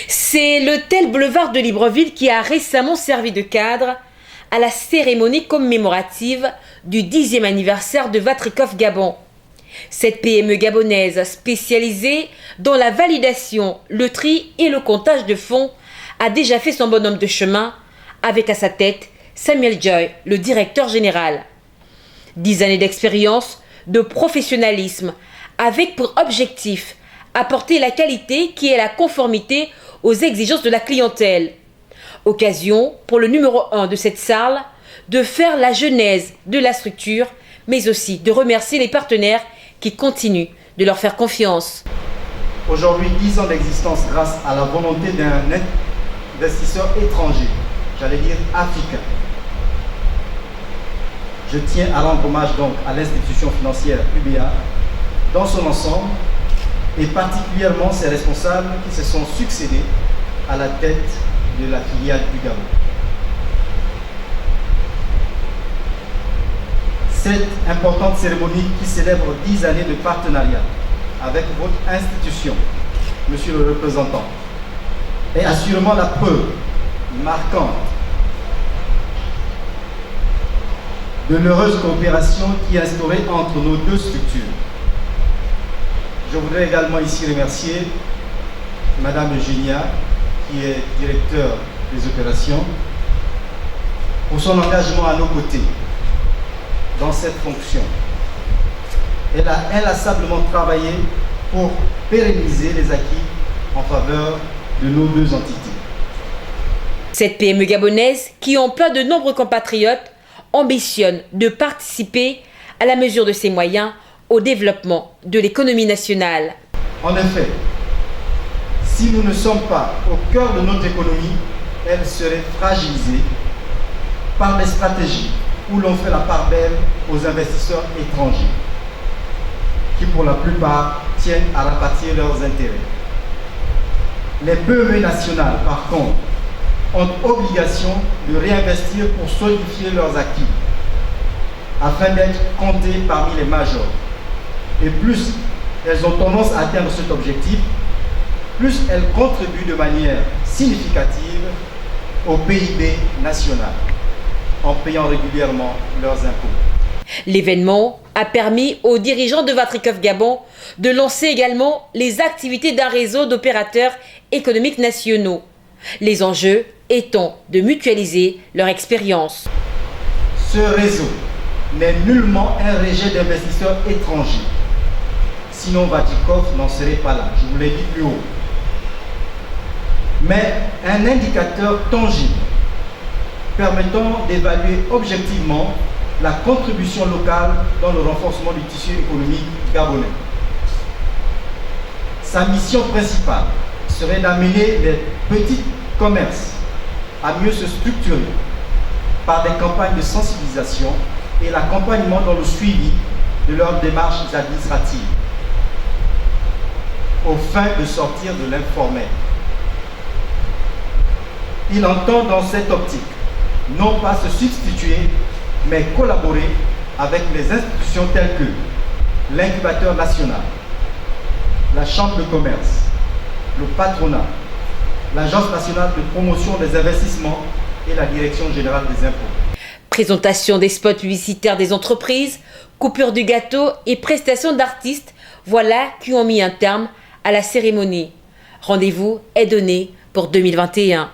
C'est l'hôtel Boulevard de Libreville qui a récemment servi de cadre à la cérémonie commémorative du 10e anniversaire de Vatrikov Gabon. Cette PME gabonaise spécialisée dans la validation, le tri et le comptage de fonds a déjà fait son bonhomme de chemin avec à sa tête Samuel Joy, le directeur général. 10 années d'expérience, de professionnalisme, avec pour objectif apporter la qualité qui est la conformité aux exigences de la clientèle. Occasion pour le numéro 1 de cette salle de faire la genèse de la structure, mais aussi de remercier les partenaires qui continuent de leur faire confiance. Aujourd'hui, 10 ans d'existence grâce à la volonté d'un investisseur étranger, j'allais dire africain. Je tiens à rendre hommage donc à l'institution financière UBA dans son ensemble et particulièrement ses responsables qui se sont succédés à la tête de la filiale du Gabon. Cette importante cérémonie qui célèbre 10 années de partenariat avec votre institution, monsieur le représentant, est assurément la preuve marquante de l'heureuse coopération qui est instaurée entre nos deux structures. Je voudrais également ici remercier Madame Eugénia, qui est directeur des opérations, pour son engagement à nos côtés dans cette fonction. Elle a inlassablement travaillé pour pérenniser les acquis en faveur de nos deux entités. Cette PME gabonaise, qui emploie de nombreux compatriotes, ambitionne de participer à la mesure de ses moyens au développement de l'économie nationale. En effet, si nous ne sommes pas au cœur de notre économie, elle serait fragilisée par des stratégies où l'on fait la part belle aux investisseurs étrangers, qui pour la plupart tiennent à rapatrier leurs intérêts. Les PME nationales, par contre, ont obligation de réinvestir pour solidifier leurs acquis, afin d'être comptées parmi les majors. Et plus elles ont tendance à atteindre cet objectif, plus elles contribuent de manière significative au PIB national, en payant régulièrement leurs impôts. L'événement a permis aux dirigeants de Vatrikov Gabon de lancer également les activités d'un réseau d'opérateurs économiques nationaux. Les enjeux étant de mutualiser leur expérience. Ce réseau n'est nullement un rejet d'investisseurs étrangers. Sinon, Vatrikov n'en serait pas là, je vous l'ai dit plus haut. Mais un indicateur tangible permettant d'évaluer objectivement la contribution locale dans le renforcement du tissu économique gabonais. Sa mission principale serait d'amener les petits commerces à mieux se structurer par des campagnes de sensibilisation et l'accompagnement dans le suivi de leurs démarches administratives, aux fins de sortir de l'informel. Il entend dans cette optique non pas se substituer, mais collaborer avec les institutions telles que l'incubateur national, la chambre de commerce, le patronat, l'Agence nationale de promotion des investissements et la Direction générale des impôts. Présentation des spots publicitaires des entreprises, coupure du gâteau et prestations d'artistes, voilà qui ont mis un terme à la cérémonie. Rendez-vous est donné pour 2021.